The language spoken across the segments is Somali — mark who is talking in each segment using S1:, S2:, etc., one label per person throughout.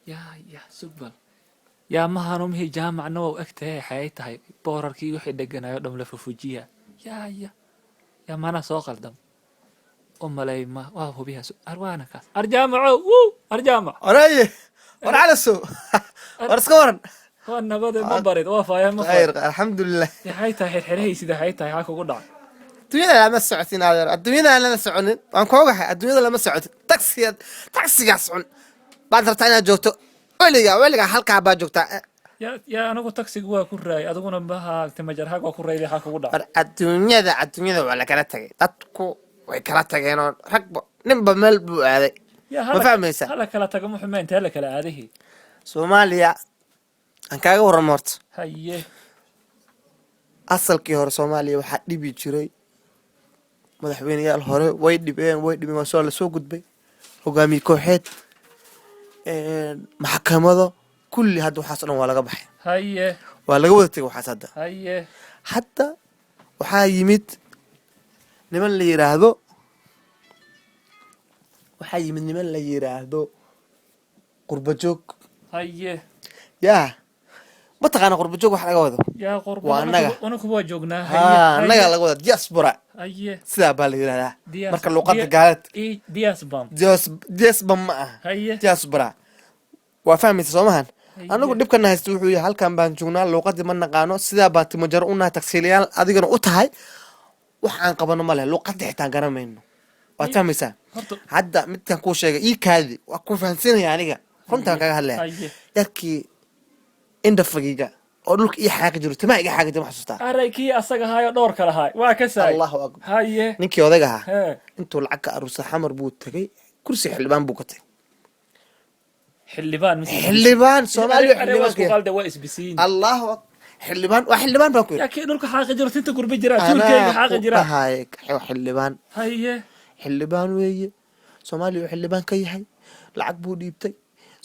S1: يا سبل يا ما هنوم هي جامع نو أكتة حياتها بوركي وحي دقنا يقدم لفوفوجيا يا ما أنا سوق الدم لي ما وهو بها أروانا كاس أرجامع أرجامع
S2: أريه على السوق ورسكورن
S1: هو النبض ما برد وافا يا مفر
S2: خير الحمد لله
S1: يا حيتها حرحرهي سيدا حيتها هاكو قدع
S2: الدنيا لما سعتين هذا الدنيا لما سعونين أنكو وجه الدنيا لما سعت تاكسي قاسون بعد رتانا جوتو ويلقى حلقة باجوكتا
S1: يا أنا قلت تاكسي جوا كوراي أدونا بها تمجر هاكو كوراي ذي هاكو قدع
S2: الدنيا ولا كانت تجي تدكو وكانت تجي نون ركب نبى ملبو هذا
S1: يا
S2: ما فاهم إيسا
S1: هلا كلا تقوم حمين تهلا كلا هذه
S2: سوماليا أنكاغا ورمورت
S1: هيه
S2: asalkii hore Soomaaliya waxa dhibi jiray madaxweynayaal hore way dhibeen waa soo la soo gudbay hogaamiye kooxeed maxkamado kulli hadda waxaas dhan waa laga baxay
S1: هيه
S2: waa laga wada tagay waxaas
S1: هيه
S2: hadda waxaa yimid niman la yiraahdo qurba joog
S1: هيه
S2: yaa ma taqaana qurba joog wax laga wado
S1: يا قرب
S2: وأنا
S1: أنا كبوا جوجنا
S2: annaga laga wada diaspora
S1: هيه
S2: sidaa baa la yiraahdaa
S1: دياس
S2: marka luqadda gaalad
S1: إيه دياس بام
S2: diaspora ma aha
S1: هيه
S2: diaspora waa fahmaysa soomahan
S1: هيه
S2: anagu dhibkana haysto wuxuu yahay halkan baan joognaa luqadii ma naqaano sidaa baa timajar u nahay tagsiilayaal adigana u tahay wax aan qabano ma leh luqadda xitaa garamayno waad fahmaysaa hadda midkan kuu sheegay ii kaadi waa ku fahansinaya aniga runtaan kaga hadlaya
S1: هيه
S2: yarkii indhafagiga oo dhulka ii xaaqi jiro timaa iga xaaqi jiro ma xasuustaa
S1: أراكي أساق هاي دور كلا هاي وكساي
S2: allahu akbar
S1: هيه
S2: ninkii odayga ahaa
S1: ها
S2: intuu lacag ka aruursay xamar buu tagay kursi xildhibaan buu ka tagay
S1: حلبان
S2: xildhibaan soomaaliya
S1: أنا واسكو
S2: xildhibaan
S1: قال دواء إسبسين
S2: allahu akbar xildhibaan waa xildhibaan baan ku
S1: يا
S2: yidhi
S1: كي دولك حاقة جرا تنت قرب جرا تولكي حاقة جرا
S2: dhahay xildhibaan
S1: هيه
S2: xildhibaan weeye soomaaliya uu xildhibaan ka yahay lacag buu dhiibtay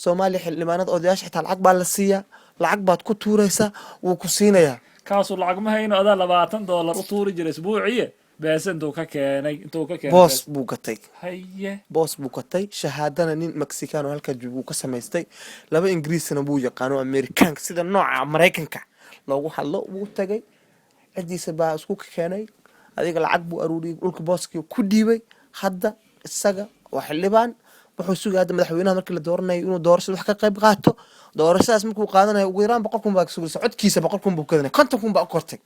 S2: soomaaliya xildhibaanada odayaasha xitaa lacag baa la siiyaa lacag baad ku tuuraysaa wuu ku siinayaa
S1: كاسو العق ما هينو هذا $20 طوري جرا أسبوعية بس انتو ككيني
S2: boos buu gatay
S1: هيه
S2: boos buu gatay shahaadana nin mexican oo halka joogo ka samaystay laba ingiriisna buu yaqaano amerikaanka sida nooca mareykanka loogu hadlo wuu tagay cidiisa baa isku keenay adiga lacag buu aruuriyay dhulka booskii ku dhiibay hadda isaga waa xildhibaan wuxuu sugay hadda madaxweynaha markii la dooranayo inuu doorashada wax ka qayb qaato doorashadaas markuu qaadanayo ugu yaraan 100,000 baa sugaysa codkiisa 100,000 buu kadanay 50,000 baa u kortay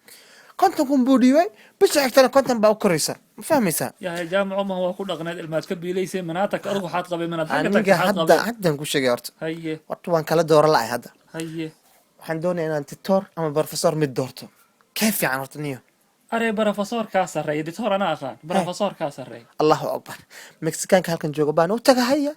S2: 50,000 buu dhiibay bisha xigtana 50 baa u koraysa ma fahmaysaa
S1: يا جامع ما هو كل أغنية الماسك بيليسي مناطق أرجو حاط قبل مناطق
S2: aniga haddan ku sheegay horta
S1: هيه
S2: horta waan kala dooran lahay hadda
S1: هيه
S2: waxaan doonayaa inaan tutor ama professor mid doorto kee fiican horta niyo
S1: أري بروفيسور كاسر ري دكتور أنا أخان بروفيسور كاسر ري
S2: allahu akbar mexicaanka halkan jooga baan u tagahaya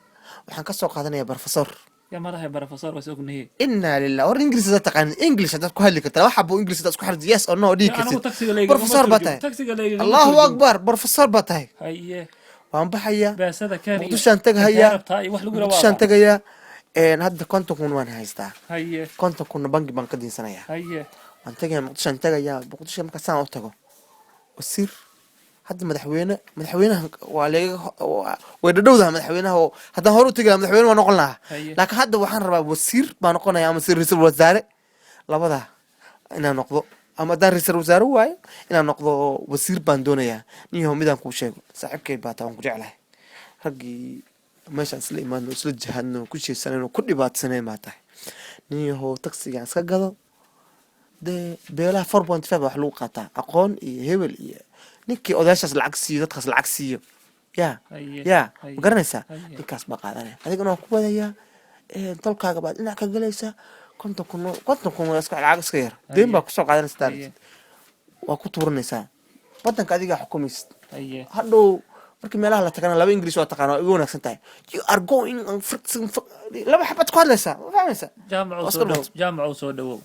S2: waxaan ka soo qaadanayaa professor
S1: يا مرة هي بروفيسور بس أغنية
S2: inaa lilah war ingiriis hadaad taqaanin english hadaad ku hadli kartaa waxa buu ingiriis hadaad isku xirdi yes or no dhihi
S1: أنا
S2: kartid
S1: تاكسي قليل
S2: professor baa tahay
S1: تاكسي قليل
S2: allahu akbar professor baa tahay
S1: هيه
S2: waan baxayaa
S1: بس هذا كان
S2: muqdishaan tagahayaa
S1: تاي وح لقول
S2: muqdishaan tagayaa hadda 50,000 waan haystaa
S1: هيه
S2: 50,000 bangi baan ka diinsanayaa
S1: هيه
S2: waan tagayaa muqdishaan tagayaa muqdisho marka saan u tago wasiir hadda madaxweynaha waa leega way dhadhowdaha madaxweynaha oo haddaan hore u tegi lahaa madaxweyne waa noqon lahaa
S1: هيه
S2: laakiin hadda waxaan rabaa wasiir baa noqonaya ama ra'iisul wasaare labadaa inaan noqdo ama haddaan ra'iisul wasaare waayo inaan noqdo wasiir baan doonayaa niyahow midaan kuu sheego saaxiibkay baa taa waan ku jeclahay raggii meeshaan isla imaadno isla jihadno ku jeesanayno ku dhibaatsanay baa tahay niyahow tagsigaan iska gado dee beelaha 4.5 wax lagu qaataa aqoon iyo hebel iyo ninkii odayaashaas lacag siiyo dadkaas lacag siiyo yaa
S1: هيه
S2: yaa ma
S1: هيه
S2: garanaysaa
S1: هيه
S2: ninkaas baa qaadanaya adigana waan ku wadayaa dalkaaga baad dhinac ka galaysaa 50,000 waa iska lacag iska yar deen baa kusoo qaadanaysa
S1: هيه
S2: taariikh waa ku tuuranaysaa wadanka adigaa xukumaysid
S1: هيه
S2: hadhow markii meelaha la tagana laba ingiriis waa taqaana waa igu wanaagsan tahay you are going and laba xabad ku hadlaysaa ma fahmaysaa
S1: جامع
S2: waa iska
S1: وسودو
S2: dhumaad
S1: جامع وسودو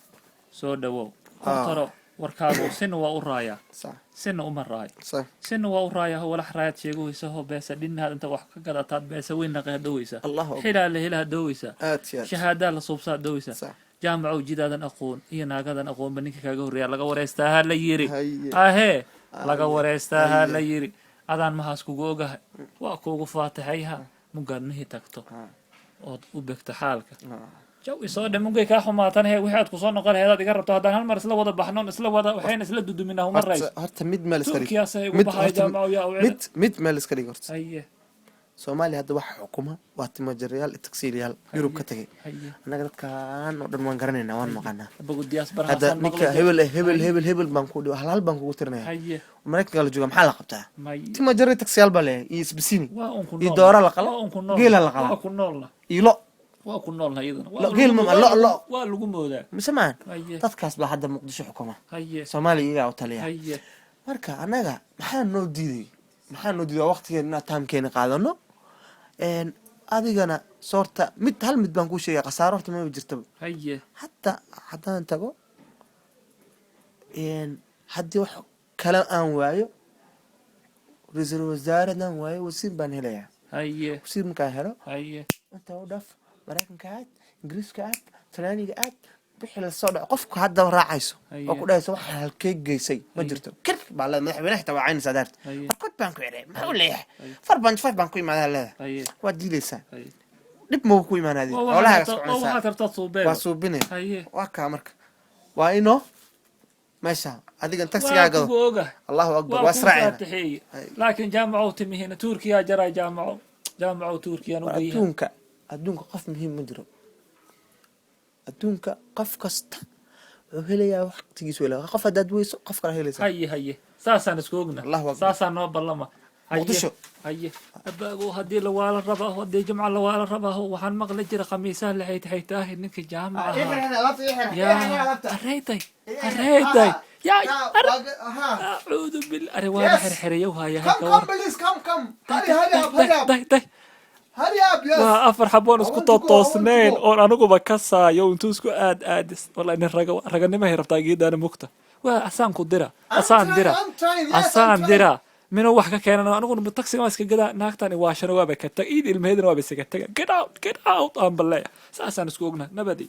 S1: كنترو وركاغو سن ورايا
S2: sax
S1: سن راي
S2: sax
S1: سن ورايا هو لحرايات شيغويسا هو بس دين هذا انت wax ka gadataa beesa weyn naqa dhaweysa
S2: allahu akbar
S1: xilaa la helaha dhaweysa
S2: aad iyo aad
S1: shahaada la suubsaa dhaweysa
S2: sax
S1: jaamacu jidaadan aqoon iyo naagadan aqoon baninka kaaga horeeya laga wareystaa ha la yiri
S2: haye
S1: ahee laga
S2: haye
S1: wareystaa ha la
S2: haye
S1: yiri adaan mahaas kugu ogahay waa kuugu faataxayha mugaadnihi tagto ood u begto xaalka jaw isoo dhamunkay kaa xumaatan he wixii aad kusoo noqon lahayd iga rabto haddaan hal mar isla wada baxnoon isla wada waxayna isla duduminaa uma rays
S2: horta mid meel iska dhig
S1: turkiyaas ay ugu baxay jaamaco yaa u
S2: mid meel iska dhig horta
S1: haye
S2: soomaaliya hadda waxa xukuma waa timajaryaal iyo tagsiilayaal yurub ka tagay
S1: haye
S2: annaga dadkaan oo dhan waan garanaynaa waan maqanaa
S1: bagudiyaas bar
S2: hadda ninka hebel baan ku dhiwa hal baan kugu tirinaya
S1: haye
S2: maraykanka la jooga maxaa la qabtaa
S1: may
S2: timajarya tagsiyaal baa leeyahay iyo isbisini
S1: waa un ku
S2: iyo
S1: nool
S2: doora la qala
S1: waa un ku nool
S2: geela la qala
S1: waa ku noolna
S2: iyo lo
S1: waa ku noolna iyadana
S2: Lo, geel ma lo
S1: waa lagu moodaa
S2: mise maan
S1: haye
S2: dadkaas baa hadda muqdisho xukuma
S1: haye
S2: soomaaliya iyagaa u taliya
S1: haye
S2: marka annaga maxaa noo diiday waqtigeena inaan taamkeena qaadano adigana soorta hal mid baan kuu sheegaya khasaaro horta maba jirtaba
S1: haye
S2: hatta haddaan tago haddii wax kale aan waayo ra-iisul wasaare haddaan waayo wasiir baan helayaa
S1: haye
S2: wasiir markaan helo
S1: haye
S2: inta u dhaf maraykanka aad ingiriiska aad talyaaniga aad wixii lasoo dhaco qofku hadda raacayso oo ku dhahayso waxa halkee geysay ma jirto kir baa leeda madaxweynaha xitaa waa caynaysaa daarta farkod baan ku xidhay maxuu leeyahay far baan ku imaadaa leedahay waa diidaysaa dhib ma ku imaanaadi xoolaha waa suubinay waa kaa marka waa inoo meesha adigan tagsigaa gado allahu akbar waa israacina
S1: laakiin jaamaco timihiina turkiya jaraa jaamaco turkiya
S2: adduunka qof muhiim ma jiro adduunka qof kasta wuxuu helayaa waqtigiisu helayaa qof haddaad weyso qof kale helaysa
S1: haye saasaan isku ogna saasaan noo ballama
S2: muqdisho
S1: haye abaago haddii la waala rabaa haddii jimca la waala rabaa waxaan maqli jira khamiisaha la xaytaahi ninka jaamaca areyday yaa acuudu bil ariwaana xirxirayow haya waa afar xaboon isku toosnayn oon aniguba ka saayo intuu isku aadis wallahi nin raganimahay rabtaa geedaana mugta waa asaan dira minuu wax ka keenan aniguna taksiga waa iska gadaa naagtani waashana waaba ka tag iid ilmaheedana waaba isaga taga get out aan balleeya saasaan isku ognahay nabadi